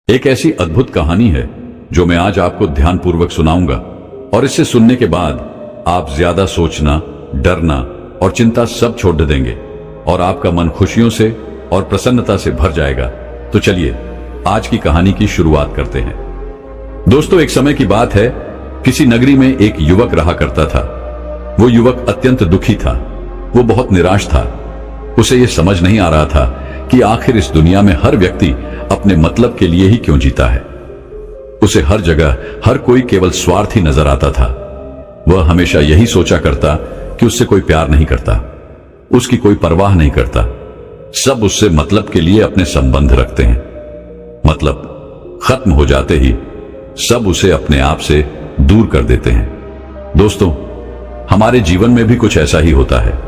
एक ऐसी अद्भुत कहानी है जो मैं आज आपको ध्यानपूर्वक सुनाऊंगा और इसे सुनने के बाद आप ज्यादा सोचना, डरना और चिंता सब छोड़ देंगे और आपका मन खुशियों से और प्रसन्नता से भर जाएगा। तो चलिए आज की कहानी की शुरुआत करते हैं। दोस्तों, एक समय की बात है, किसी नगरी में एक युवक रहा करता था। वो युवक अत्यंत दुखी था। वो बहुत निराश था। उसे यह समझ नहीं आ रहा था कि आखिर इस दुनिया में हर व्यक्ति अपने मतलब के लिए ही क्यों जीता है। उसे हर जगह हर कोई केवल स्वार्थी नजर आता था। वह हमेशा यही सोचा करता कि उससे कोई प्यार नहीं करता, उसकी कोई परवाह नहीं करता। सब उससे मतलब के लिए अपने संबंध रखते हैं। मतलब खत्म हो जाते ही सब उसे अपने आप से दूर कर देते हैं। दोस्तों, हमारे जीवन में भी कुछ ऐसा ही होता है।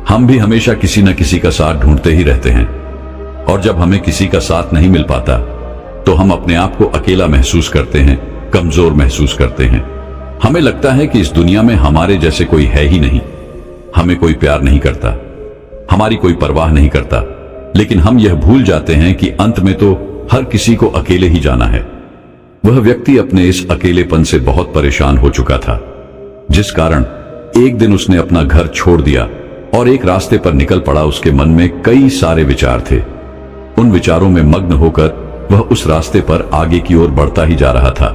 हम भी हमेशा किसी न किसी का साथ ढूंढते ही रहते हैं और जब हमें किसी का साथ नहीं मिल पाता तो हम अपने आप को अकेला महसूस करते हैं, कमजोर महसूस करते हैं। हमें लगता है कि इस दुनिया में हमारे जैसे कोई है ही नहीं। हमें कोई प्यार नहीं करता, हमारी कोई परवाह नहीं करता। लेकिन हम यह भूल जाते हैं कि अंत में तो हर किसी को अकेले ही जाना है। वह व्यक्ति अपने इस अकेलेपन से बहुत परेशान हो चुका था, जिस कारण एक दिन उसने अपना घर छोड़ दिया और एक रास्ते पर निकल पड़ा। उसके मन में कई सारे विचार थे। उन विचारों में मग्न होकर वह उस रास्ते पर आगे की ओर बढ़ता ही जा रहा था।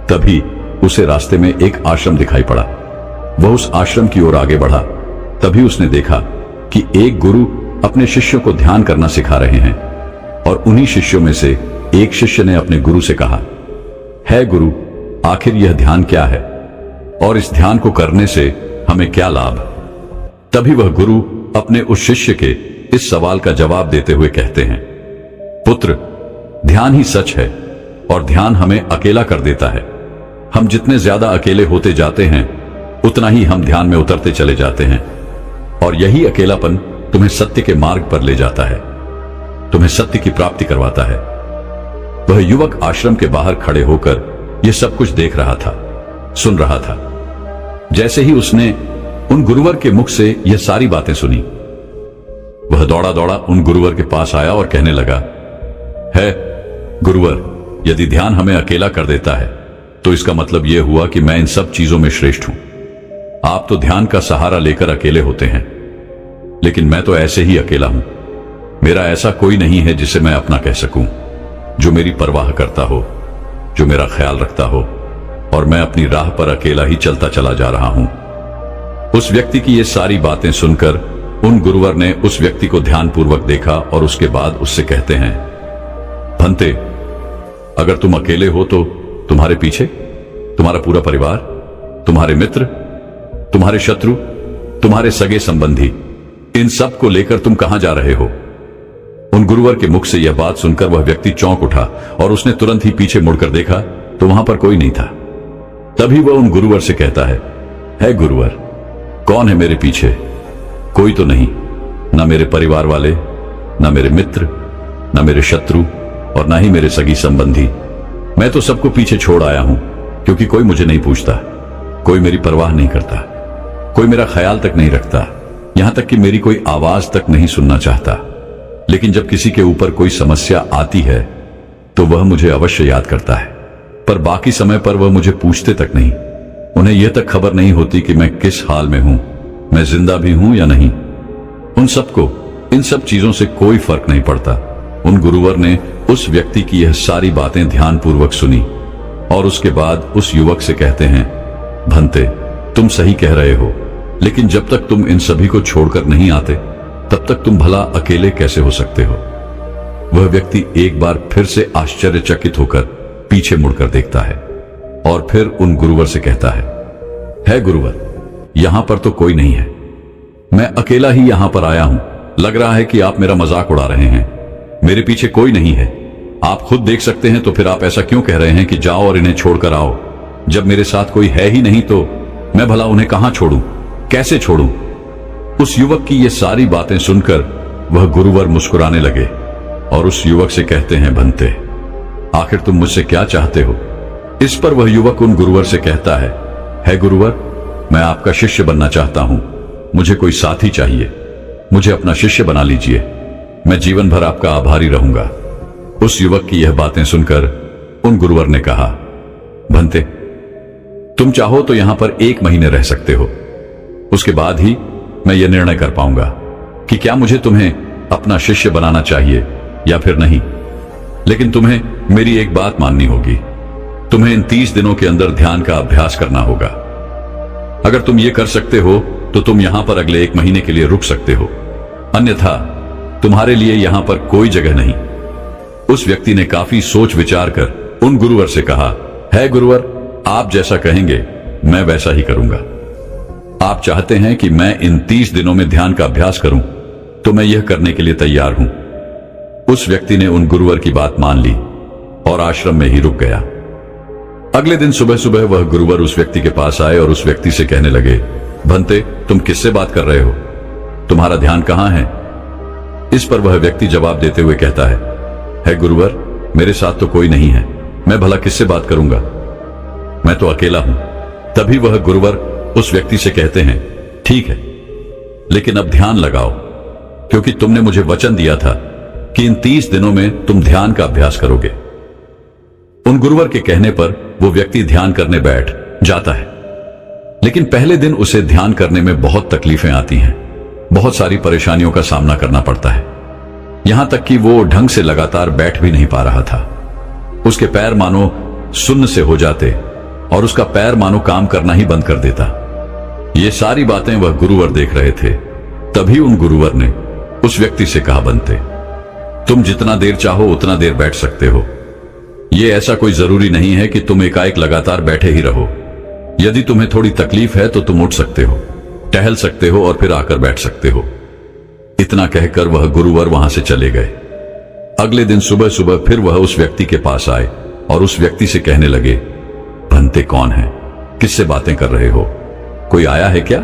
तभी उसे रास्ते में एक आश्रम दिखाई पड़ा। वह उस आश्रम की ओर आगे बढ़ा। तभी उसने देखा कि एक गुरु अपने शिष्यों को ध्यान करना सिखा रहे हैं और उन्हीं शिष्यों में से एक शिष्य ने अपने गुरु से कहा, है गुरु, आखिर यह ध्यान क्या है और इस ध्यान को करने से हमें क्या लाभ? तभी वह गुरु अपने उस शिष्य के इस सवाल का जवाब देते हुए कहते हैं, पुत्र, ध्यान ही सच है और ध्यान हमें अकेला कर देता है। हम जितने ज्यादा अकेले होते जाते हैं उतना ही हम ध्यान में उतरते चले जाते हैं और यही अकेलापन तुम्हें सत्य के मार्ग पर ले जाता है, तुम्हें सत्य की प्राप्ति करवाता है। वह युवक आश्रम के बाहर खड़े होकर यह सब कुछ देख रहा था, सुन रहा था। जैसे ही उसने उन गुरुवर के मुख से यह सारी बातें सुनी, वह दौड़ा दौड़ा उन गुरुवर के पास आया और कहने लगा, है गुरुवर, यदि ध्यान हमें अकेला कर देता है तो इसका मतलब यह हुआ कि मैं इन सब चीजों में श्रेष्ठ हूं। आप तो ध्यान का सहारा लेकर अकेले होते हैं, लेकिन मैं तो ऐसे ही अकेला हूं। मेरा ऐसा कोई नहीं है जिसे मैं अपना कह सकूं, जो मेरी परवाह करता हो, जो मेरा ख्याल रखता हो, और मैं अपनी राह पर अकेला ही चलता चला जा रहा हूं। उस व्यक्ति की ये सारी बातें सुनकर उन गुरुवर ने उस व्यक्ति को ध्यानपूर्वक देखा और उसके बाद उससे कहते हैं, भंते, अगर तुम अकेले हो तो तुम्हारे पीछे तुम्हारा पूरा परिवार, तुम्हारे मित्र, तुम्हारे शत्रु, तुम्हारे सगे संबंधी, इन सब को लेकर तुम कहां जा रहे हो? उन गुरुवर के मुख से यह बात सुनकर वह व्यक्ति चौंक उठा और उसने तुरंत ही पीछे मुड़कर देखा तो वहां पर कोई नहीं था। तभी वह उन गुरुवर से कहता है गुरुवर, कौन है मेरे पीछे? कोई तो नहीं, ना मेरे परिवार वाले, ना मेरे मित्र, ना मेरे शत्रु और ना ही मेरे सगी संबंधी। मैं तो सबको पीछे छोड़ आया हूं क्योंकि कोई मुझे नहीं पूछता, कोई मेरी परवाह नहीं करता, कोई मेरा ख्याल तक नहीं रखता, यहां तक कि मेरी कोई आवाज तक नहीं सुनना चाहता। लेकिन जब किसी के ऊपर कोई समस्या आती है तो वह मुझे अवश्य याद करता है, पर बाकी समय पर वह मुझे पूछते तक नहीं। उन्हें यह तक खबर नहीं होती कि मैं किस हाल में हूं, मैं जिंदा भी हूं या नहीं। उन सबको इन सब चीजों से कोई फर्क नहीं पड़ता। उन गुरुवर ने उस व्यक्ति की यह सारी बातें ध्यानपूर्वक सुनी और उसके बाद उस युवक से कहते हैं, भंते, तुम सही कह रहे हो, लेकिन जब तक तुम इन सभी को छोड़कर नहीं आते तब तक तुम भला अकेले कैसे हो सकते हो? वह व्यक्ति एक बार फिर से आश्चर्यचकित होकर पीछे मुड़कर देखता है और फिर उन गुरुवर से कहता है गुरुवर, यहां पर तो कोई नहीं है, मैं अकेला ही यहां पर आया हूं। लग रहा है कि आप मेरा मजाक उड़ा रहे हैं। मेरे पीछे कोई नहीं है, आप खुद देख सकते हैं, तो फिर आप ऐसा क्यों कह रहे हैं कि जाओ और इन्हें छोड़कर आओ? जब मेरे साथ कोई है ही नहीं तो मैं भला उन्हें कहां छोड़ूं, कैसे छोड़ूं? उस युवक की ये सारी बातें सुनकर वह गुरुवर मुस्कुराने लगे और उस युवक से कहते हैं, भंते, आखिर तुम मुझसे क्या चाहते हो? इस पर वह युवक उन गुरुवर से कहता है गुरुवर, मैं आपका शिष्य बनना चाहता हूं, मुझे कोई साथी चाहिए, मुझे अपना शिष्य बना लीजिए, मैं जीवन भर आपका आभारी रहूंगा। उस युवक की यह बातें सुनकर उन गुरुवर ने कहा, भंते, तुम चाहो तो यहां पर 1 महीने रह सकते हो। उसके बाद ही मैं यह निर्णय कर पाऊंगा कि क्या मुझे तुम्हें अपना शिष्य बनाना चाहिए या फिर नहीं। लेकिन तुम्हें मेरी एक बात माननी होगी। तुम्हें इन 30 दिनों के अंदर ध्यान का अभ्यास करना होगा। अगर तुम ये कर सकते हो तो तुम यहां पर अगले 1 महीने के लिए रुक सकते हो, अन्यथा तुम्हारे लिए यहां पर कोई जगह नहीं। उस व्यक्ति ने काफी सोच विचार कर उन गुरुवर से कहा, है गुरुवर, आप जैसा कहेंगे मैं वैसा ही करूंगा। आप चाहते हैं कि मैं इन 30 दिनों में ध्यान का अभ्यास करूं तो मैं यह करने के लिए तैयार हूं। उस व्यक्ति ने उन गुरुवर की बात मान ली और आश्रम में ही रुक गया। अगले दिन सुबह सुबह वह गुरुवर उस व्यक्ति के पास आए और उस व्यक्ति से कहने लगे, भंते, तुम किससे बात कर रहे हो? तुम्हारा ध्यान कहां है? इस पर वह व्यक्ति जवाब देते हुए कहता है गुरुवर, मेरे साथ तो कोई नहीं है, मैं भला किससे बात करूंगा, मैं तो अकेला हूं। तभी वह गुरुवर उस व्यक्ति से कहते हैं, ठीक है, लेकिन अब ध्यान लगाओ, क्योंकि तुमने मुझे वचन दिया था कि इन 30 दिनों में तुम ध्यान का अभ्यास करोगे। उन गुरुवर के कहने पर वो व्यक्ति ध्यान करने बैठ जाता है, लेकिन पहले दिन उसे ध्यान करने में बहुत तकलीफें आती हैं, बहुत सारी परेशानियों का सामना करना पड़ता है। यहां तक कि वो ढंग से लगातार बैठ भी नहीं पा रहा था। उसके पैर मानो सुन्न से हो जाते और उसका पैर मानो काम करना ही बंद कर देता। ये सारी बातें वह गुरुवर देख रहे थे। तभी उन गुरुवर ने उस व्यक्ति से कहा, बनते, तुम जितना देर चाहो उतना देर बैठ सकते हो। ये ऐसा कोई जरूरी नहीं है कि तुम एकाएक लगातार बैठे ही रहो। यदि तुम्हें थोड़ी तकलीफ है तो तुम उठ सकते हो, टहल सकते हो और फिर आकर बैठ सकते हो। इतना कहकर वह गुरुवर वहां से चले गए। अगले दिन सुबह सुबह फिर वह उस व्यक्ति के पास आए और उस व्यक्ति से कहने लगे, भंते कौन है? किससे बातें कर रहे हो? कोई आया है क्या?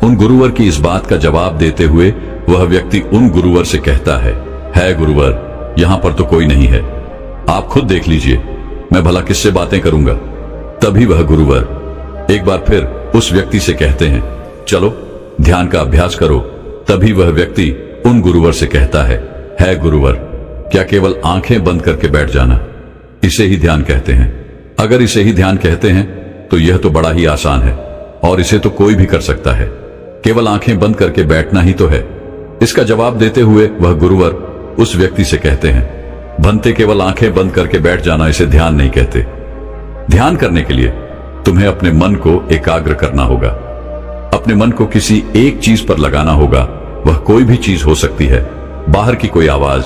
उन गुरुवर की इस बात का जवाब देते हुए वह व्यक्ति उन गुरुवर से कहता है गुरुवर, यहां पर तो कोई नहीं है, आप खुद देख लीजिए, मैं भला किससे बातें करूंगा। तभी वह गुरुवर एक बार फिर उस व्यक्ति से कहते हैं, चलो ध्यान का अभ्यास करो। तभी वह व्यक्ति उन गुरुवर से कहता है गुरुवर, क्या केवल आंखें बंद करके बैठ जाना, इसे ही ध्यान कहते हैं? अगर इसे ही ध्यान कहते हैं तो यह तो बड़ा ही आसान है और इसे तो कोई भी कर सकता है, केवल आंखें बंद करके बैठना ही तो है। इसका जवाब देते हुए वह गुरुवर उस व्यक्ति से कहते हैं, भंते, केवल आंखें बंद करके बैठ जाना इसे ध्यान नहीं कहते। ध्यान करने के लिए तुम्हें अपने मन को एकाग्र करना होगा, अपने मन को किसी एक चीज पर लगाना होगा। वह कोई भी चीज हो सकती है, बाहर की कोई आवाज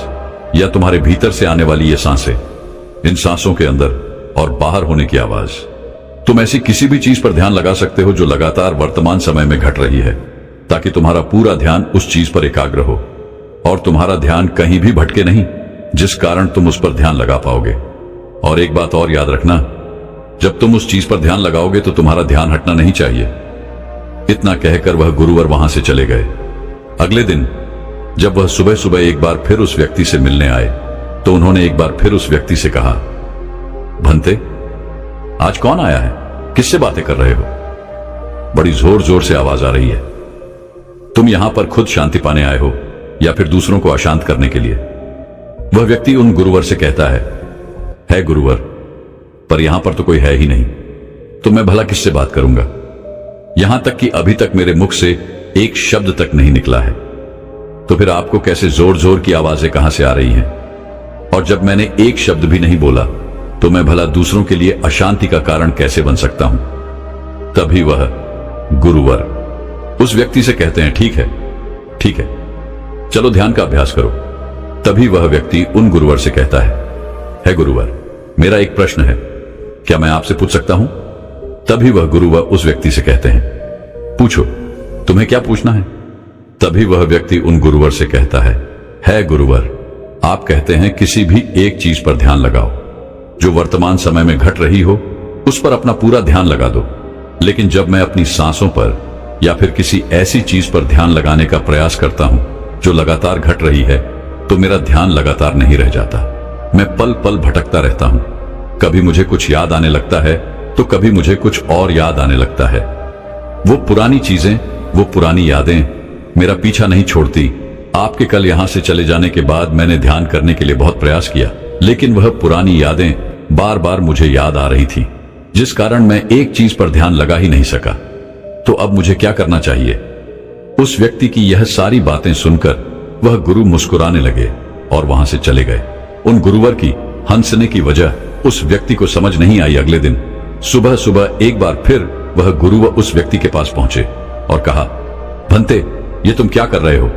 या तुम्हारे भीतर से आने वाली ये सांसें, इन सांसों के अंदर और बाहर होने की आवाज। तुम ऐसी किसी भी चीज पर ध्यान लगा सकते हो जो लगातार वर्तमान समय में घट रही है, ताकि तुम्हारा पूरा ध्यान उस चीज पर एकाग्र हो और तुम्हारा ध्यान कहीं भी भटके नहीं, जिस कारण तुम उस पर ध्यान लगा पाओगे। और एक बात और याद रखना, जब तुम उस चीज पर ध्यान लगाओगे तो तुम्हारा ध्यान हटना नहीं चाहिए। इतना कहकर वह गुरुवर वहां से चले गए। अगले दिन जब वह सुबह सुबह एक बार फिर उस व्यक्ति से मिलने आए तो उन्होंने एक बार फिर उस व्यक्ति से कहा, भंते, आज कौन आया है? किससे बातें कर रहे हो? बड़ी जोर जोर से आवाज आ रही है। तुम यहां पर खुद शांति पाने आए हो या फिर दूसरों को अशांत करने के लिए? वह व्यक्ति उन गुरुवर से कहता है गुरुवर, पर यहां पर तो कोई है ही नहीं, तो मैं भला किससे बात करूंगा? यहां तक कि अभी तक मेरे मुख से एक शब्द तक नहीं निकला है, तो फिर आपको कैसे जोर जोर की आवाजें कहां से आ रही हैं? और जब मैंने एक शब्द भी नहीं बोला तो मैं भला दूसरों के लिए अशांति का कारण कैसे बन सकता हूं? तभी वह गुरुवर उस व्यक्ति से कहते हैं, ठीक है, चलो ध्यान का अभ्यास करो। तभी वह व्यक्ति उन गुरुवर से कहता है गुरुवर, मेरा एक प्रश्न है, क्या मैं आपसे पूछ सकता हूं? तभी वह गुरुवर उस व्यक्ति से कहते हैं, पूछो, तुम्हें क्या पूछना है? तभी वह व्यक्ति उन गुरुवर से कहता है गुरुवर, आप कहते हैं किसी भी एक चीज पर ध्यान लगाओ जो वर्तमान समय में घट रही हो, उस पर अपना पूरा ध्यान लगा दो। लेकिन जब मैं अपनी सांसों पर या फिर किसी ऐसी चीज पर ध्यान लगाने का प्रयास करता हूं जो लगातार घट रही है, तो मेरा ध्यान लगातार नहीं रह जाता। मैं पल पल भटकता रहता हूं। कभी मुझे कुछ याद आने लगता है तो कभी मुझे कुछ और याद आने लगता है। वो पुरानी चीजें, वो पुरानी यादें मेरा पीछा नहीं छोड़ती। आपके कल यहां से चले जाने के बाद मैंने ध्यान करने के लिए बहुत प्रयास किया, लेकिन वह पुरानी यादें बार बार मुझे याद आ रही थी, जिस कारण मैं एक चीज पर ध्यान लगा ही नहीं सका। तो अब मुझे क्या करना चाहिए? उस व्यक्ति की यह सारी बातें सुनकर वह गुरु मुस्कुराने लगे और वहां से चले गए। उन गुरुवर की हंसने की वजह उस व्यक्ति को समझ नहीं आई। अगले दिन सुबह सुबह एक बार फिर वह गुरु उस व्यक्ति के पास पहुंचे और कहा, भंते, ये तुम क्या कर रहे हो?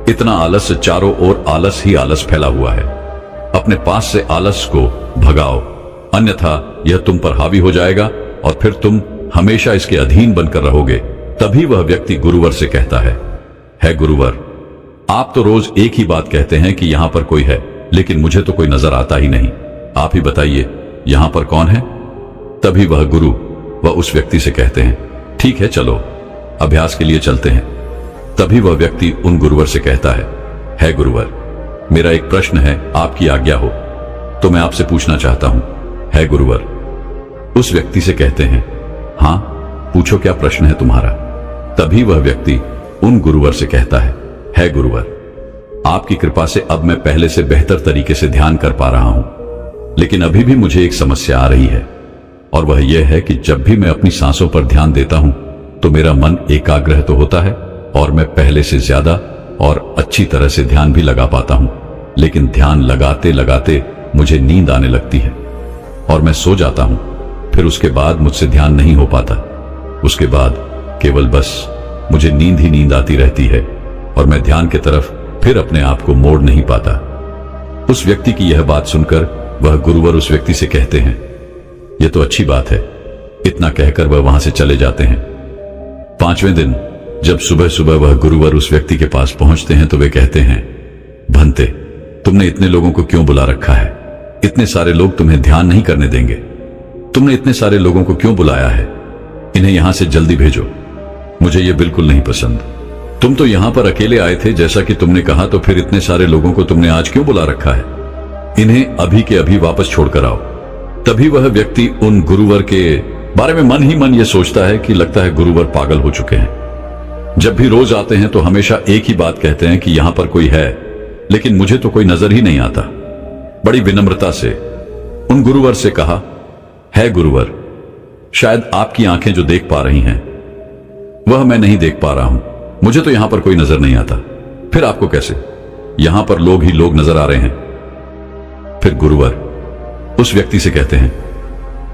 इतना आलस, चारों ओर आलस ही आलस फैला हुआ है। अपने पास से आलस को भगाओ, अन्यथा यह तुम पर हावी हो जाएगा और फिर तुम हमेशा इसके अधीन बनकर रहोगे। तभी वह व्यक्ति गुरुवर से कहता है गुरुवर, आप तो रोज एक ही बात कहते हैं कि यहां पर कोई है, लेकिन मुझे तो कोई नजर आता ही नहीं। आप ही बताइए, यहां पर कौन है? तभी वह गुरु वह उस व्यक्ति से कहते हैं, ठीक है, चलो अभ्यास के लिए चलते हैं। तभी वह व्यक्ति उन गुरुवर से कहता है गुरुवर, मेरा एक प्रश्न है, आपकी आज्ञा हो तो मैं आपसे पूछना चाहता हूं। है गुरुवर। उस व्यक्ति से कहते हैं, हां पूछो, क्या प्रश्न है तुम्हारा? तभी वह व्यक्ति उन गुरुवर से कहता है गुरुवर, आपकी कृपा से अब मैं पहले से बेहतर तरीके से ध्यान कर पा रहा हूं, लेकिन अभी भी मुझे एक समस्या आ रही है, और वह यह है कि जब भी मैं अपनी सांसों पर ध्यान देता हूं तो मेरा मन एकाग्र तो होता है और मैं पहले से ज्यादा और अच्छी तरह से ध्यान भी लगा पाता हूं, लेकिन ध्यान लगाते लगाते मुझे नींद आने लगती है और मैं सो जाता हूं। फिर उसके बाद मुझसे ध्यान नहीं हो पाता। उसके बाद केवल बस मुझे नींद ही नींद आती रहती है और मैं ध्यान की तरफ फिर अपने आप को मोड़ नहीं पाता। उस व्यक्ति की यह बात सुनकर वह गुरुवर उस व्यक्ति से कहते हैं, यह तो अच्छी बात है। इतना कहकर वह वहां से चले जाते हैं। 5वें दिन जब सुबह सुबह वह गुरुवर उस व्यक्ति के पास पहुंचते हैं तो वे कहते हैं, भंते, तुमने इतने लोगों को क्यों बुला रखा है? इतने सारे लोग तुम्हें ध्यान नहीं करने देंगे। तुमने इतने सारे लोगों को क्यों बुलाया है? इन्हें यहां से जल्दी भेजो। मुझे यह बिल्कुल नहीं पसंद। तुम तो यहां पर अकेले आए थे जैसा कि तुमने कहा, तो फिर इतने सारे लोगों को तुमने आज क्यों बुला रखा है? इन्हें अभी के अभी वापस छोड़कर आओ। तभी वह व्यक्ति उन गुरुवर के बारे में मन ही मन यह सोचता है कि लगता है गुरुवर पागल हो चुके हैं। जब भी रोज आते हैं तो हमेशा एक ही बात कहते हैं कि यहां पर कोई है, लेकिन मुझे तो कोई नजर ही नहीं आता। बड़ी विनम्रता से उन गुरुवर से कहा, है गुरुवर, शायद आपकी आंखें जो देख पा रही हैं वह मैं नहीं देख पा रहा हूं। मुझे तो यहां पर कोई नजर नहीं आता। फिर आपको कैसे? यहां पर लोग ही लोग नजर आ रहे हैं। फिर गुरुवर उस व्यक्ति से कहते हैं,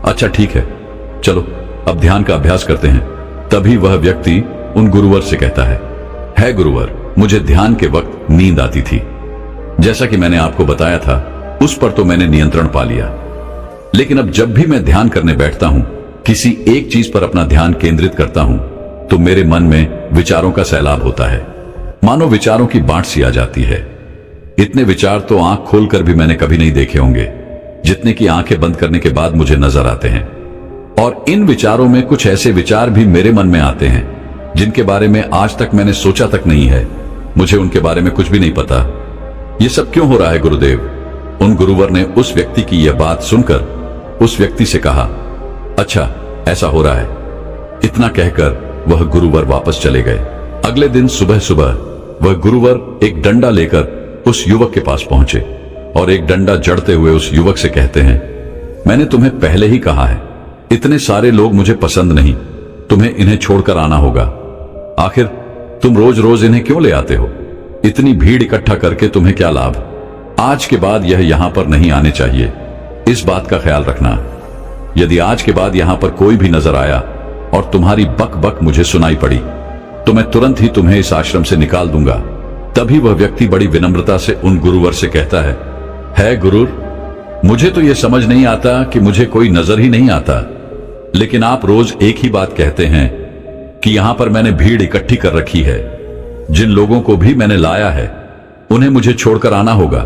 अच्छा ठीक है, चलो अब ध्यान का अभ्यास करते हैं। तभी वह व्यक्ति उन गुरुवर से कहता है गुरुवर, मुझे ध्यान के वक्त नींद आती थी। जैसा कि मैंने आपको बताया था, उस पर तो मैंने नियंत्रण पा लिया, लेकिन अब जब भी मैं ध्यान करने बैठता हूं, किसी एक चीज पर अपना ध्यान केंद्रित करता हूं, तो मेरे मन में विचारों का सैलाब होता है। मानो विचारों की बाढ़ सी आ जाती है। इतने विचार तो आंख खोलकर भी मैंने कभी नहीं देखे होंगे, जितने की आंखें बंद करने के बाद मुझे नजर आते हैं। और इन विचारों में कुछ ऐसे विचार भी मेरे मन में आते हैं जिनके बारे में आज तक मैंने सोचा तक नहीं है। मुझे उनके बारे में कुछ भी नहीं पता। यह सब क्यों हो रहा है गुरुदेव? उन गुरुवर ने उस व्यक्ति की यह बात सुनकर उस व्यक्ति से कहा, अच्छा ऐसा हो रहा है। इतना कहकर वह गुरुवर वापस चले गए। अगले दिन सुबह सुबह वह गुरुवर एक डंडा लेकर उस युवक के पास पहुंचे और एक डंडा जड़ते हुए उस युवक से कहते हैं, मैंने तुम्हें पहले ही कहा है, इतने सारे लोग मुझे पसंद नहीं, तुम्हें इन्हें छोड़कर आना होगा। आखिर तुम रोज रोज इन्हें क्यों ले आते हो? इतनी भीड़ इकट्ठा करके तुम्हें क्या लाभ? आज के बाद यह यहां पर नहीं आने चाहिए। इस बात का ख्याल रखना। यदि आज के बाद यहां पर कोई भी नजर आया और तुम्हारी बक बक मुझे सुनाई पड़ी, तो मैं तुरंत ही तुम्हें इस आश्रम से निकाल दूंगा। तभी वह व्यक्ति बड़ी विनम्रता से उन गुरुवर से कहता है गुरुर, मुझे तो यह समझ नहीं आता कि मुझे कोई नजर ही नहीं आता, लेकिन आप रोज एक ही बात कहते हैं कि यहां पर मैंने भीड़ इकट्ठी कर रखी है। जिन लोगों को भी मैंने लाया है उन्हें मुझे छोड़कर आना होगा,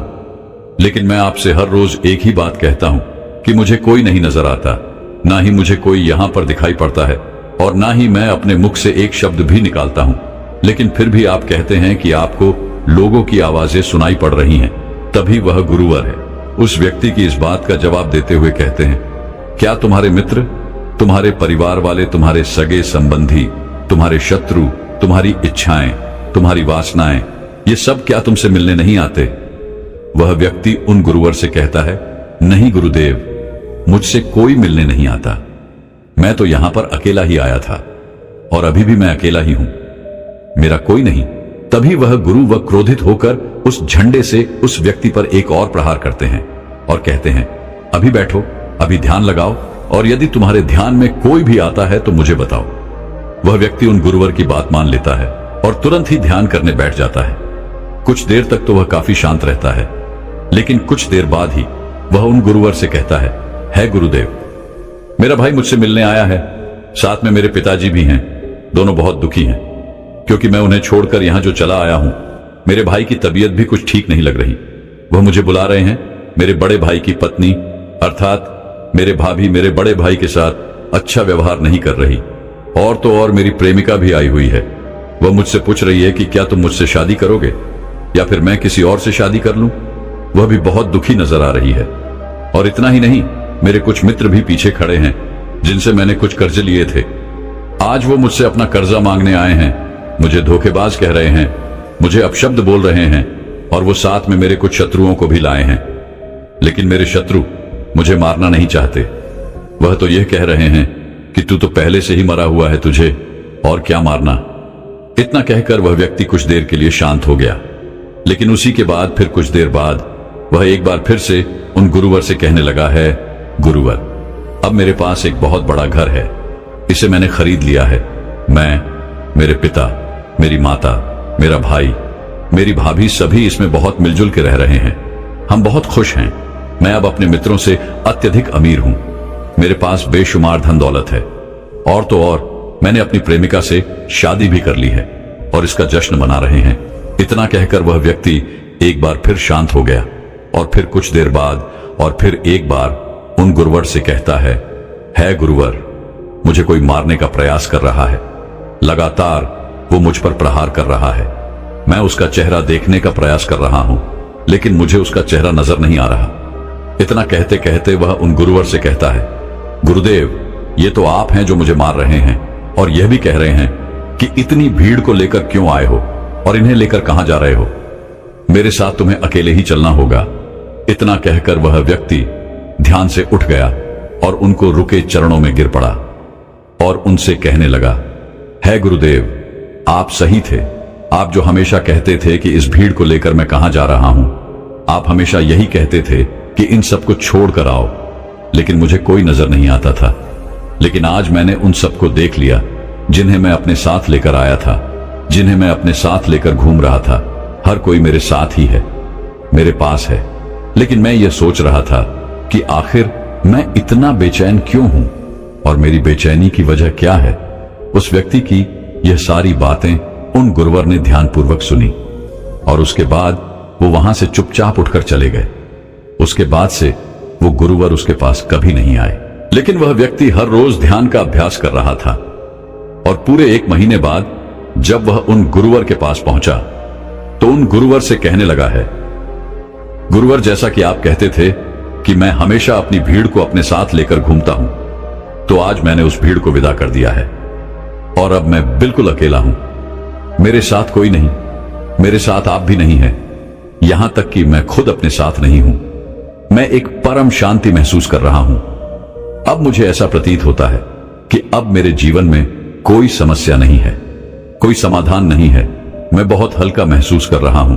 लेकिन मैं आपसे हर रोज एक ही बात कहता हूं कि मुझे कोई नहीं नजर आता, ना ही मुझे कोई यहां पर दिखाई पड़ता है और ना ही मैं अपने मुख से एक शब्द भी निकालता हूं, लेकिन फिर भी आप कहते हैं कि आपको लोगों की आवाजें सुनाई पड़ रही हैं। तभी वह गुरुवर है उस व्यक्ति की इस बात का जवाब देते हुए कहते हैं, क्या तुम्हारे मित्र, तुम्हारे परिवार वाले, तुम्हारे सगे संबंधी, तुम्हारे शत्रु, तुम्हारी इच्छाएं, तुम्हारी वासनाएं, ये सब क्या तुमसे मिलने नहीं आते? वह व्यक्ति उन गुरुवर से कहता है, नहीं गुरुदेव, मुझसे कोई मिलने नहीं आता। मैं तो यहां पर अकेला ही आया था और अभी भी मैं अकेला ही हूं, मेरा कोई नहीं। तभी वह गुरु व क्रोधित होकर उस झंडे से उस व्यक्ति पर एक और प्रहार करते हैं और कहते हैं, अभी बैठो, अभी ध्यान लगाओ, और यदि तुम्हारे ध्यान में कोई भी आता है तो मुझे बताओ। वह व्यक्ति उन गुरुवर की बात मान लेता है और तुरंत ही ध्यान करने बैठ जाता है। कुछ देर तक तो वह काफी शांत रहता है, लेकिन कुछ देर बाद ही वह उन गुरुवर से कहता है गुरुदेव, मेरा भाई मुझसे मिलने आया है, साथ में मेरे पिताजी भी हैं। दोनों बहुत दुखी हैं क्योंकि मैं उन्हें छोड़कर यहां जो चला आया हूं। मेरे भाई की तबीयत भी कुछ ठीक नहीं लग रही। वह मुझे बुला रहे हैं। मेरे बड़े भाई की पत्नी अर्थात मेरे भाभी मेरे बड़े भाई के साथ अच्छा व्यवहार नहीं कर रही, और तो और मेरी प्रेमिका भी आई हुई है। वह मुझसे पूछ रही है कि क्या तुम मुझसे शादी करोगे या फिर मैं किसी और से शादी कर लूं। वह भी बहुत दुखी नजर आ रही है। और इतना ही नहीं, मेरे कुछ मित्र भी पीछे खड़े हैं जिनसे मैंने कुछ कर्जे लिए थे। आज वो मुझसे अपना कर्जा मांगने आए हैं, मुझे धोखेबाज कह रहे हैं, मुझे अपशब्द बोल रहे हैं, और वो साथ में मेरे कुछ शत्रुओं को भी लाए हैं। लेकिन मेरे शत्रु मुझे मारना नहीं चाहते। वह तो यह कह रहे हैं कि तू तो पहले से ही मरा हुआ है, तुझे और क्या मारना। इतना कहकर वह व्यक्ति कुछ देर के लिए शांत हो गया, लेकिन उसी के बाद फिर कुछ देर बाद वह एक बार फिर से उन गुरुवर से कहने लगा है, गुरुवर, अब मेरे पास एक बहुत बड़ा घर है, इसे मैंने खरीद लिया है। मैं, मेरे पिता, मेरी माता, मेरा भाई, मेरी भाभी सभी इसमें बहुत मिलजुल के रह रहे हैं। हम बहुत खुश हैं। मैं अब अपने मित्रों से अत्यधिक अमीर हूं। मेरे पास बेशुमार धन दौलत है, और तो और मैंने अपनी प्रेमिका से शादी भी कर ली है और इसका जश्न मना रहे हैं। इतना कहकर वह व्यक्ति एक बार फिर शांत हो गया और फिर कुछ देर बाद और फिर एक बार उन गुरुवर से कहता है गुरुवर, मुझे कोई मारने का प्रयास कर रहा है। लगातार वो मुझ पर प्रहार कर रहा है। मैं उसका चेहरा देखने का प्रयास कर रहा हूं, लेकिन मुझे उसका चेहरा नजर नहीं आ रहा। इतना कहते कहते वह उन गुरुवर से कहता है, गुरुदेव, ये तो आप हैं जो मुझे मार रहे हैं और यह भी कह रहे हैं कि इतनी भीड़ को लेकर क्यों आए हो और इन्हें लेकर कहां जा रहे हो। मेरे साथ तुम्हें अकेले ही चलना होगा। इतना कहकर वह व्यक्ति ध्यान से उठ गया और उनको रुके चरणों में गिर पड़ा और उनसे कहने लगा, है गुरुदेव, आप सही थे। आप जो हमेशा कहते थे कि इस भीड़ को लेकर मैं कहां जा रहा हूं, आप हमेशा यही कहते थे कि इन सबको छोड़कर आओ, लेकिन मुझे कोई नजर नहीं आता था। लेकिन आज मैंने उन सबको देख लिया जिन्हें मैं अपने साथ लेकर आया था, जिन्हें मैं अपने साथ लेकर घूम रहा था। हर कोई मेरे साथ ही है, मेरे पास है। लेकिन मैं यह सोच रहा था कि आखिर मैं इतना बेचैन क्यों हूं और मेरी बेचैनी की वजह क्या है। उस व्यक्ति की यह सारी बातें उन गुरुवर ने ध्यानपूर्वक सुनी और उसके बाद वो वहां से चुपचाप उठकर चले गए। उसके बाद से वो गुरुवर उसके पास कभी नहीं आए। लेकिन वह व्यक्ति हर रोज ध्यान का अभ्यास कर रहा था और पूरे 1 महीने बाद जब वह उन गुरुवर के पास पहुंचा तो उन गुरुवर से कहने लगा है, गुरुवर, जैसा कि आप कहते थे कि मैं हमेशा अपनी भीड़ को अपने साथ लेकर घूमता हूं, तो आज मैंने उस भीड़ को विदा कर दिया है और अब मैं बिल्कुल अकेला हूं। मेरे साथ कोई नहीं, मेरे साथ आप भी नहीं है, यहां तक कि मैं खुद अपने साथ नहीं हूं। मैं एक परम शांति महसूस कर रहा हूं। अब मुझे ऐसा प्रतीत होता है कि अब मेरे जीवन में कोई समस्या नहीं है, कोई समाधान नहीं है। मैं बहुत हल्का महसूस कर रहा हूं,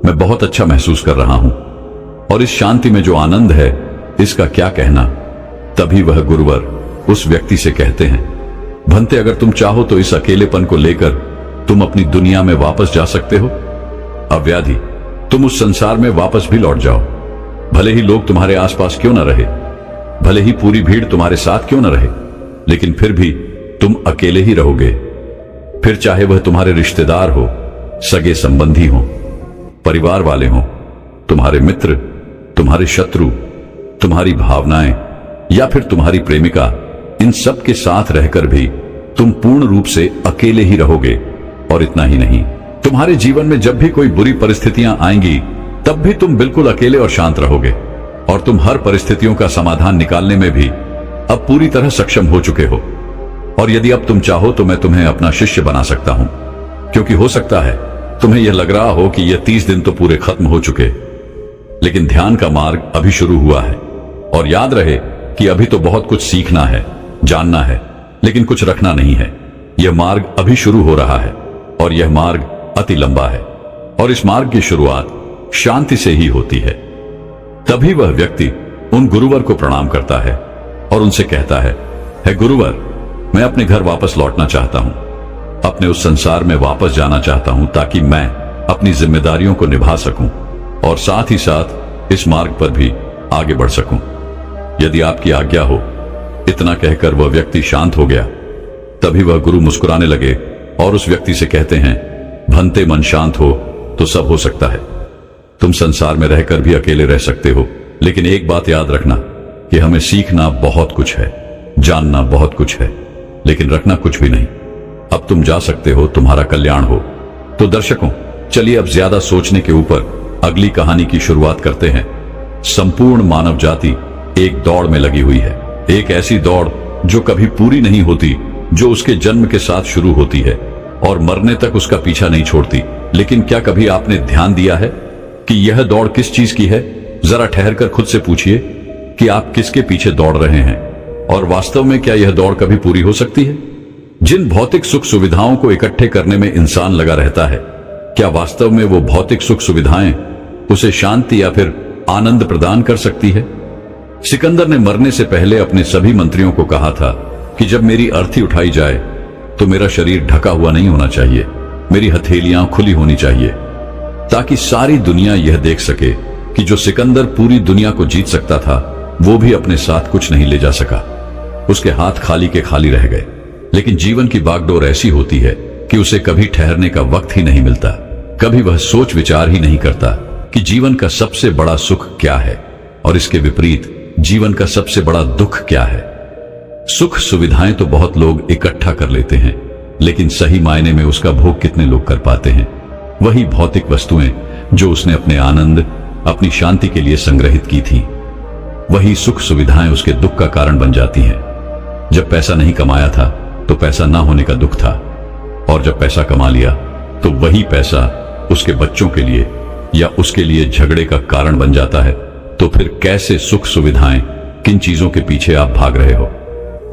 मैं बहुत अच्छा महसूस कर रहा हूं, और इस शांति में जो आनंद है इसका क्या कहना। तभी वह गुरुवर उस व्यक्ति से कहते हैं, भंते, अगर तुम चाहो तो इस अकेलेपन को लेकर तुम अपनी दुनिया में वापस जा सकते हो। अव्याधि, तुम उस संसार में वापस भी लौट जाओ। भले ही लोग तुम्हारे आसपास क्यों न रहे, भले ही पूरी भीड़ तुम्हारे साथ क्यों न रहे, लेकिन फिर भी तुम अकेले ही रहोगे। फिर चाहे वह तुम्हारे रिश्तेदार हो, सगे संबंधी हो, परिवार वाले हो, तुम्हारे मित्र, तुम्हारे शत्रु, तुम्हारी भावनाएं या फिर तुम्हारी प्रेमिका, इन सब के साथ रहकर भी तुम पूर्ण रूप से अकेले ही रहोगे। और इतना ही नहीं, तुम्हारे जीवन में जब भी कोई बुरी परिस्थितियां आएंगी तब भी तुम बिल्कुल अकेले और शांत रहोगे और तुम हर परिस्थितियों का समाधान निकालने में भी अब पूरी तरह सक्षम हो चुके हो। और यदि अब तुम चाहो तो मैं तुम्हें अपना शिष्य बना सकता हूं, क्योंकि हो सकता है तुम्हें यह लग रहा हो कि यह 30 दिन तो पूरे खत्म हो चुके, लेकिन ध्यान का मार्ग अभी शुरू हुआ है। और याद रहे कि अभी तो बहुत कुछ सीखना है, जानना है, लेकिन कुछ रखना नहीं है। यह मार्ग अभी शुरू हो रहा है और यह मार्ग अति लंबा है और इस मार्ग की शुरुआत शांति से ही होती है। तभी वह व्यक्ति उन गुरुवर को प्रणाम करता है और उनसे कहता है, हे गुरुवर, मैं अपने घर वापस लौटना चाहता हूं, अपने उस संसार में वापस जाना चाहता हूं ताकि मैं अपनी जिम्मेदारियों को निभा सकूं और साथ ही साथ इस मार्ग पर भी आगे बढ़ सकूं। यदि आपकी आज्ञा हो। इतना कहकर वह व्यक्ति शांत हो गया। तभी वह गुरु मुस्कुराने लगे और उस व्यक्ति से कहते हैं, भंते मन शांत हो तो सब हो सकता है। तुम संसार में रहकर भी अकेले रह सकते हो, लेकिन एक बात याद रखना कि हमें सीखना बहुत कुछ है, जानना बहुत कुछ है, लेकिन रखना कुछ भी नहीं। अब तुम जा सकते हो, तुम्हारा कल्याण हो। तो दर्शकों, चलिए अब ज्यादा सोचने के ऊपर अगली कहानी की शुरुआत करते हैं। संपूर्ण मानव जाति एक दौड़ में लगी हुई है, एक ऐसी दौड़ जो कभी पूरी नहीं होती, जो उसके जन्म के साथ शुरू होती है और मरने तक उसका पीछा नहीं छोड़ती। लेकिन क्या कभी आपने ध्यान दिया है कि यह दौड़ किस चीज की है? जरा ठहरकर खुद से पूछिए कि आप किसके पीछे दौड़ रहे हैं और वास्तव में क्या यह दौड़ कभी पूरी हो सकती है? जिन भौतिक सुख सुविधाओं को इकट्ठे करने में इंसान लगा रहता है, क्या वास्तव में वो भौतिक सुख सुविधाएं उसे शांति या फिर आनंद प्रदान कर सकती है? सिकंदर ने मरने से पहले अपने सभी मंत्रियों को कहा था कि जब मेरी अर्थी उठाई जाए तो मेरा शरीर ढका हुआ नहीं होना चाहिए, मेरी हथेलियां खुली होनी चाहिए, ताकि सारी दुनिया यह देख सके कि जो सिकंदर पूरी दुनिया को जीत सकता था, वो भी अपने साथ कुछ नहीं ले जा सका। उसके हाथ खाली के खाली रह गए। लेकिन जीवन की बागडोर ऐसी होती है कि उसे कभी ठहरने का वक्त ही नहीं मिलता। कभी वह सोच विचार ही नहीं करता कि जीवन का सबसे बड़ा सुख क्या है और इसके विपरीत जीवन का सबसे बड़ा दुख क्या है। सुख सुविधाएं तो बहुत लोग इकट्ठा कर लेते हैं, लेकिन सही मायने में उसका भोग कितने लोग कर पाते हैं? वही भौतिक वस्तुएं जो उसने अपने आनंद, अपनी शांति के लिए संग्रहित की थी, वही सुख सुविधाएं उसके दुख का कारण बन जाती हैं। जब पैसा नहीं कमाया था तो पैसा ना होने का दुख था, और जब पैसा कमा लिया तो वही पैसा उसके बच्चों के लिए या उसके लिए झगड़े का कारण बन जाता है। तो फिर कैसे सुख सुविधाएं, किन चीजों के पीछे आप भाग रहे हो?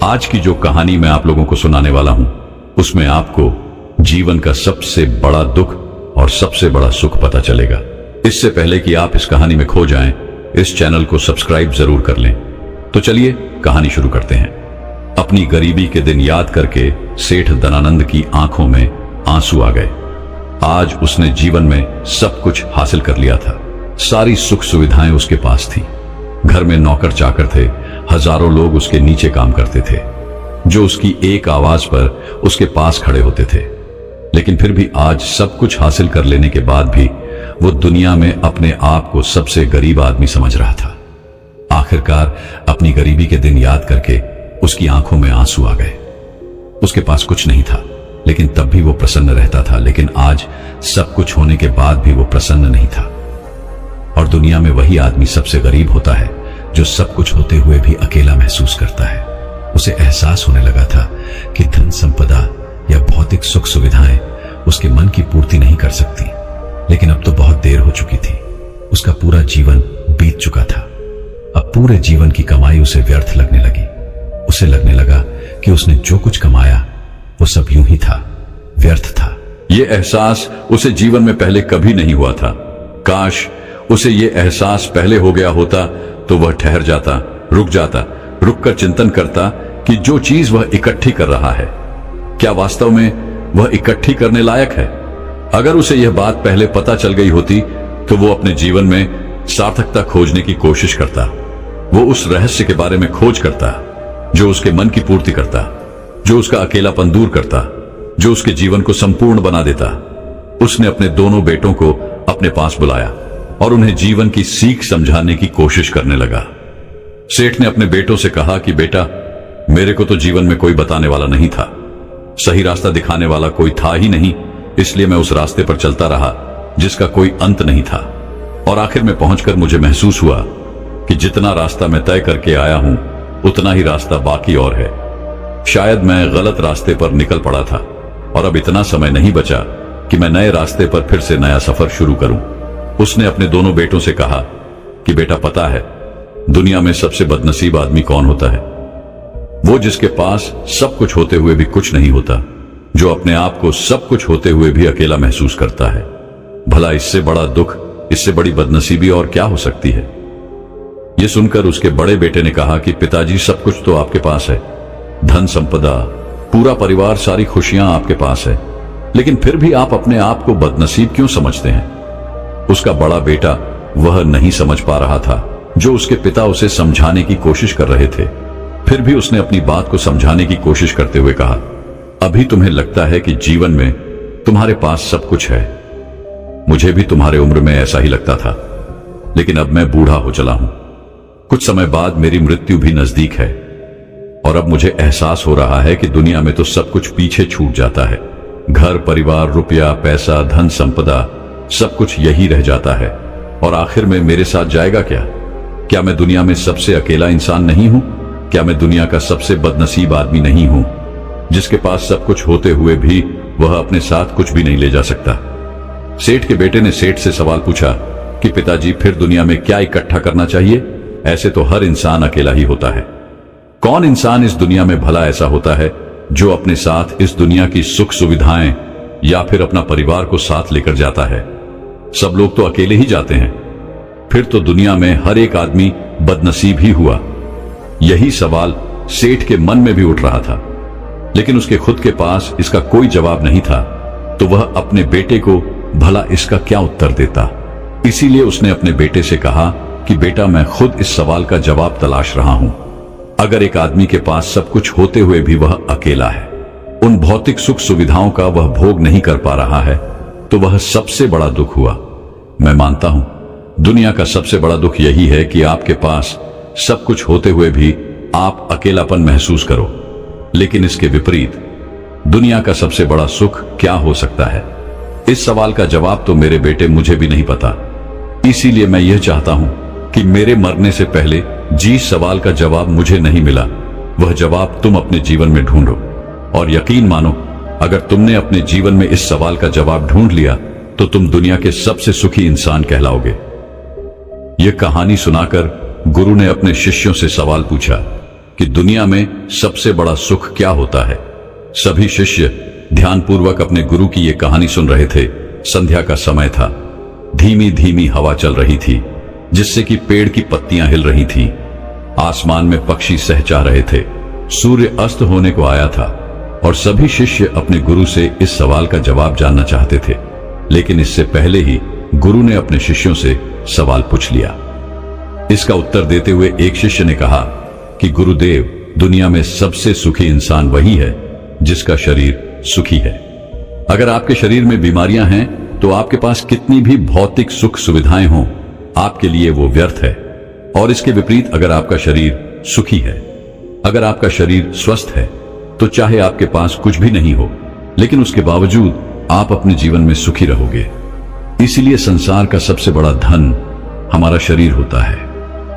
आज की जो कहानी मैं आप लोगों को सुनाने वाला हूं, उसमें आपको जीवन का सबसे बड़ा दुख और सबसे बड़ा सुख पता चलेगा। इससे पहले कि आप इस कहानी में खो जाएं, इस चैनल को सब्सक्राइब जरूर कर लें। तो चलिए कहानी शुरू करते हैं। अपनी गरीबी के दिन याद करके सेठ धनानंद की आंखों में आंसू आ गए। आज उसने जीवन में सब कुछ हासिल कर लिया था। सारी सुख सुविधाएं उसके पास थी। घर में नौकर चाकर थे, हजारों लोग उसके नीचे काम करते थे, जो उसकी एक आवाज पर उसके पास खड़े होते थे। लेकिन फिर भी आज सब कुछ हासिल कर लेने के बाद भी वो दुनिया में अपने आप को सबसे गरीब आदमी समझ रहा था। आखिरकार अपनी गरीबी के दिन याद करके उसकी आंखों में आंसू आ गए। उसके पास कुछ नहीं था, लेकिन तब भी वो प्रसन्न रहता था। लेकिन आज सब कुछ होने के बाद भी वो प्रसन्न नहीं था। और दुनिया में वही आदमी सबसे गरीब होता है जो सब कुछ होते हुए भी अकेला महसूस करता है। उसे एहसास होने लगा था कि धन संपदा या भौतिक सुख सुविधाएं उसके मन की पूर्ति नहीं कर सकती। लेकिन अब तो बहुत देर हो चुकी थी। उसका पूरा जीवन बीत चुका था। अब पूरे जीवन की कमाई उसे व्यर्थ लगने लगी। उसे लगने लगा कि उसने जो कुछ कमाया वो सब यूं ही था, व्यर्थ था। ये एहसास उसे जीवन में पहले कभी नहीं हुआ था। काश उसे ये एहसास पहले हो गया होता तो वह ठहर जाता, रुक जाता, रुककर चिंतन करता कि जो चीज वह इकट्ठी कर रहा है, क्या वास्तव में वह इकट्ठी करने लायक है? अगर उसे यह बात पहले पता चल गई होती तो वो अपने जीवन में सार्थकता खोजने की कोशिश करता। वो उस रहस्य के बारे में खोज करता जो उसके मन की पूर्ति करता, जो उसका अकेलापन दूर करता, जो उसके जीवन को संपूर्ण बना देता। उसने अपने दोनों बेटों को अपने पास बुलाया और उन्हें जीवन की सीख समझाने की कोशिश करने लगा। सेठ ने अपने बेटों से कहा कि बेटा, मेरे को तो जीवन में कोई बताने वाला नहीं था, सही रास्ता दिखाने वाला कोई था ही नहीं, इसलिए मैं उस रास्ते पर चलता रहा जिसका कोई अंत नहीं था। और आखिर में पहुंचकर मुझे महसूस हुआ कि जितना रास्ता मैं तय करके आया हूं उतना ही रास्ता बाकी और है। शायद मैं गलत रास्ते पर निकल पड़ा था और अब इतना समय नहीं बचा कि मैं नए रास्ते पर फिर से नया सफर शुरू करूं। उसने अपने दोनों बेटों से कहा कि बेटा पता है दुनिया में सबसे बदनसीब आदमी कौन होता है? वो जिसके पास सब कुछ होते हुए भी कुछ नहीं होता, जो अपने आप को सब कुछ होते हुए भी अकेला महसूस करता है। भला इससे बड़ा दुख, इससे बड़ी बदनसीबी और क्या हो सकती है? यह सुनकर उसके बड़े बेटे ने कहा कि पिताजी सब कुछ तो आपके पास है, धन संपदा, पूरा परिवार, सारी खुशियां आपके पास है, लेकिन फिर भी आप अपने आप को बदनसीब क्यों समझते हैं? उसका बड़ा बेटा वह नहीं समझ पा रहा था जो उसके पिता उसे समझाने की कोशिश कर रहे थे। फिर भी उसने अपनी बात को समझाने की कोशिश करते हुए कहा, अभी तुम्हें लगता है कि जीवन में तुम्हारे पास सब कुछ है। मुझे भी तुम्हारे उम्र में ऐसा ही लगता था, लेकिन अब मैं बूढ़ा हो चला हूं। कुछ समय बाद मेरी मृत्यु भी नजदीक है और अब मुझे एहसास हो रहा है कि दुनिया में तो सब कुछ पीछे छूट जाता है। घर, परिवार, रुपया, पैसा, धन संपदा, सब कुछ यही रह जाता है और आखिर में मेरे साथ जाएगा क्या? क्या मैं दुनिया में सबसे अकेला इंसान नहीं हूं? क्या मैं दुनिया का सबसे बदनसीब आदमी नहीं हूं, जिसके पास सब कुछ होते हुए भी वह अपने साथ कुछ भी नहीं ले जा सकता? सेठ के बेटे ने सेठ से सवाल पूछा कि पिताजी फिर दुनिया में क्या इकट्ठा करना चाहिए? ऐसे तो हर इंसान अकेला ही होता है। कौन इंसान इस दुनिया में भला ऐसा होता है जो अपने साथ इस दुनिया की सुख सुविधाएं या फिर अपना परिवार को साथ लेकर जाता है? सब लोग तो अकेले ही जाते हैं। फिर तो दुनिया में हर एक आदमी बदनसीब ही हुआ। यही सवाल सेठ के मन में भी उठ रहा था, लेकिन उसके खुद के पास इसका कोई जवाब नहीं था, तो वह अपने बेटे को भला इसका क्या उत्तर देता। इसीलिए उसने अपने बेटे से कहा कि बेटा, मैं खुद इस सवाल का जवाब तलाश रहा हूं। अगर एक आदमी के पास सब कुछ होते हुए भी वह अकेला है, उन भौतिक सुख सुविधाओं का वह भोग नहीं कर पा रहा है, तो वह सबसे बड़ा दुख हुआ। मैं मानता हूं दुनिया का सबसे बड़ा दुख यही है कि आपके पास सब कुछ होते हुए भी आप अकेलापन महसूस करो। लेकिन इसके विपरीत दुनिया का सबसे बड़ा सुख क्या हो सकता है? इस सवाल का जवाब तो मेरे बेटे मुझे भी नहीं पता। इसीलिए मैं यह चाहता हूं कि मेरे मरने से पहले जिस सवाल का जवाब मुझे नहीं मिला, वह जवाब तुम अपने जीवन में ढूंढो। और यकीन मानो, अगर तुमने अपने जीवन में इस सवाल का जवाब ढूंढ लिया तो तुम दुनिया के सबसे सुखी इंसान कहलाओगे। यह कहानी सुनाकर गुरु ने अपने शिष्यों से सवाल पूछा कि दुनिया में सबसे बड़ा सुख क्या होता है? सभी शिष्य ध्यानपूर्वक अपने गुरु की यह कहानी सुन रहे थे। संध्या का समय था। धीमी धीमी हवा चल रही थी, जिससे कि पेड़ की पत्तियां हिल रही थीं। आसमान में पक्षी सहचा रहे थे। सूर्य अस्त होने को आया था और सभी शिष्य अपने गुरु से इस सवाल का जवाब जानना चाहते थे। लेकिन इससे पहले ही गुरु ने अपने शिष्यों से सवाल पूछ लिया। इसका उत्तर देते हुए एक शिष्य ने कहा कि गुरुदेव, दुनिया में सबसे सुखी इंसान वही है जिसका शरीर सुखी है। अगर आपके शरीर में बीमारियां हैं तो आपके पास कितनी भी भौतिक सुख सुविधाएं हों, आपके लिए वो व्यर्थ है। और इसके विपरीत अगर आपका शरीर सुखी है, अगर आपका शरीर स्वस्थ है, तो चाहे आपके पास कुछ भी नहीं हो, लेकिन उसके बावजूद आप अपने जीवन में सुखी रहोगे। इसीलिए संसार का सबसे बड़ा धन हमारा शरीर होता है।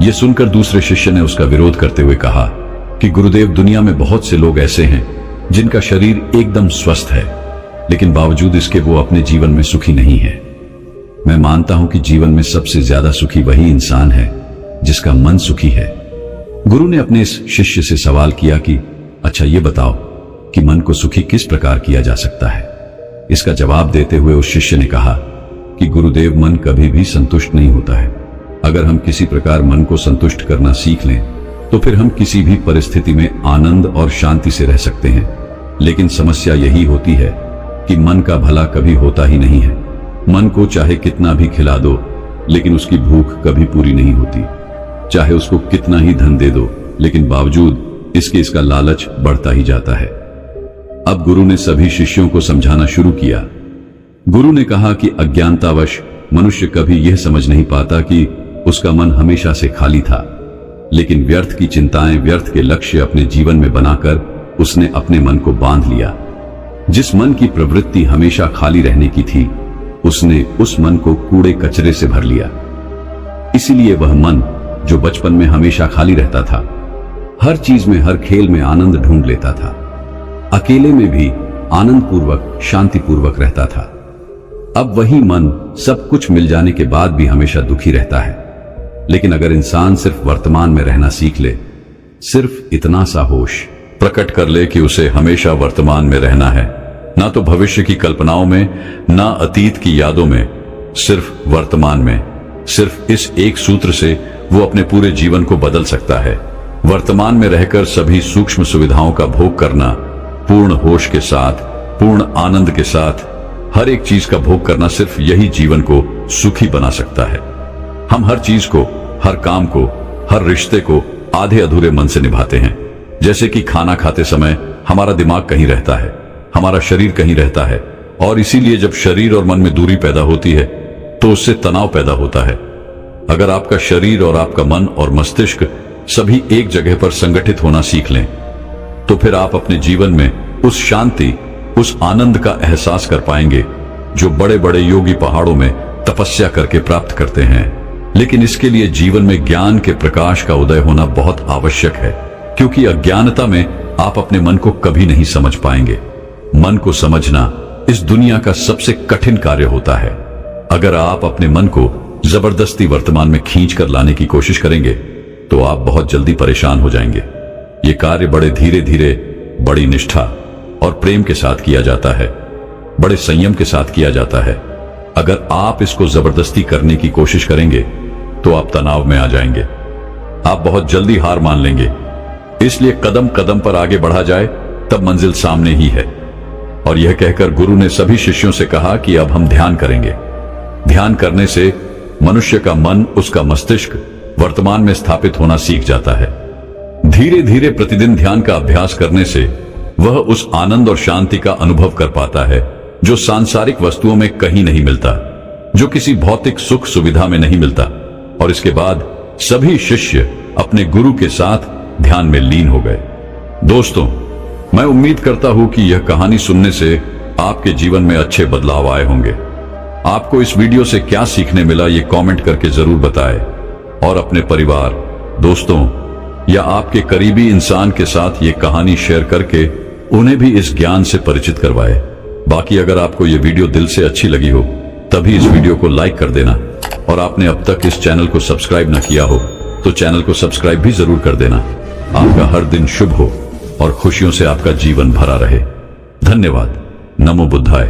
यह सुनकर दूसरे शिष्य ने उसका विरोध करते हुए कहा कि गुरुदेव, दुनिया में बहुत से लोग ऐसे हैं जिनका शरीर एकदम स्वस्थ है, लेकिन बावजूद इसके वो अपने जीवन में सुखी नहीं है। मैं मानता हूं कि जीवन में सबसे ज्यादा सुखी वही इंसान है जिसका मन सुखी है। गुरु ने अपने इस शिष्य से सवाल किया कि अच्छा ये बताओ कि मन को सुखी किस प्रकार किया जा सकता है। इसका जवाब देते हुए उस शिष्य ने कहा कि गुरुदेव, मन कभी भी संतुष्ट नहीं होता है। अगर हम किसी प्रकार मन को संतुष्ट करना सीख लें तो फिर हम किसी भी परिस्थिति में आनंद और शांति से रह सकते हैं। लेकिन समस्या यही होती है कि मन का भला कभी होता ही नहीं है। मन को चाहे कितना भी खिला दो, लेकिन उसकी भूख कभी पूरी नहीं होती। चाहे उसको कितना ही धन दे दो, लेकिन बावजूद इसके इसका लालच बढ़ता ही जाता है। अब गुरु ने सभी शिष्यों को समझाना शुरू किया। गुरु ने कहा कि अज्ञानतावश मनुष्य कभी यह समझ नहीं पाता कि उसका मन हमेशा से खाली था, लेकिन व्यर्थ की चिंताएं, व्यर्थ के लक्ष्य अपने जीवन में बनाकर उसने अपने मन को बांध लिया। जिस मन की प्रवृत्ति हमेशा खाली रहने की थी, उसने उस मन को कूड़े कचरे से भर लिया। इसीलिए वह मन जो बचपन में हमेशा खाली रहता था, हर चीज में, हर खेल में आनंद ढूंढ लेता था, अकेले में भी आनंद पूर्वक, शांति पूर्वक रहता था। अब वही मन सब कुछ मिल जाने के बाद भी हमेशा दुखी रहता है। लेकिन अगर इंसान सिर्फ वर्तमान में रहना सीख ले, सिर्फ इतना सा होश प्रकट कर ले कि उसे हमेशा वर्तमान में रहना है, ना तो भविष्य की कल्पनाओं में, ना अतीत की यादों में, सिर्फ वर्तमान में, सिर्फ इस एक सूत्र से वो अपने पूरे जीवन को बदल सकता है। वर्तमान में रहकर सभी सूक्ष्म सुविधाओं का भोग करना, पूर्ण होश के साथ, पूर्ण आनंद के साथ हर एक चीज का भोग करना, सिर्फ यही जीवन को सुखी बना सकता है। हम हर चीज को, हर काम को, हर रिश्ते को आधे अधूरे मन से निभाते हैं। जैसे कि खाना खाते समय हमारा दिमाग कहीं रहता है, हमारा शरीर कहीं रहता है, और इसीलिए जब शरीर और मन में दूरी पैदा होती है तो उससे तनाव पैदा होता है। अगर आपका शरीर और आपका मन और मस्तिष्क सभी एक जगह पर संगठित होना सीख लें, तो फिर आप अपने जीवन में उस शांति, उस आनंद का एहसास कर पाएंगे जो बड़े बड़े योगी पहाड़ों में तपस्या करके प्राप्त करते हैं। लेकिन इसके लिए जीवन में ज्ञान के प्रकाश का उदय होना बहुत आवश्यक है, क्योंकि अज्ञानता में आप अपने मन को कभी नहीं समझ पाएंगे। मन को समझना इस दुनिया का सबसे कठिन कार्य होता है। अगर आप अपने मन को जबरदस्ती वर्तमान में खींच कर लाने की कोशिश करेंगे तो आप बहुत जल्दी परेशान हो जाएंगे। ये कार्य बड़े धीरे धीरे, बड़ी निष्ठा और प्रेम के साथ किया जाता है, बड़े संयम के साथ किया जाता है। अगर आप इसको जबरदस्ती करने की कोशिश करेंगे तो आप तनाव में आ जाएंगे, आप बहुत जल्दी हार मान लेंगे। इसलिए कदम कदम पर आगे बढ़ा जाए तब मंजिल सामने ही है। और यह कहकर गुरु ने सभी शिष्यों से कहा कि अब हम ध्यान करेंगे। ध्यान करने से मनुष्य का मन, उसका मस्तिष्क वर्तमान में स्थापित होना सीख जाता है। धीरे धीरे प्रतिदिन ध्यान का अभ्यास करने से वह उस आनंद और शांति का अनुभव कर पाता है जो सांसारिक वस्तुओं में कहीं नहीं मिलता, जो किसी भौतिक सुख सुविधा में नहीं मिलता। और इसके बाद सभी शिष्य अपने गुरु के साथ ध्यान में लीन हो गए। दोस्तों, मैं उम्मीद करता हूं कि यह कहानी सुनने से आपके जीवन में अच्छे बदलाव आए होंगे। आपको इस वीडियो से क्या सीखने मिला, ये कमेंट करके जरूर बताएं, और अपने परिवार, दोस्तों या आपके करीबी इंसान के साथ ये कहानी शेयर करके उन्हें भी इस ज्ञान से परिचित करवाएं। बाकी अगर आपको ये वीडियो दिल से अच्छी लगी हो तभी इस वीडियो को लाइक कर देना, और आपने अब तक इस चैनल को सब्सक्राइब न किया हो तो चैनल को सब्सक्राइब भी जरूर कर देना। आपका हर दिन शुभ हो और खुशियों से आपका जीवन भरा रहे। धन्यवाद। नमो बुद्धाय।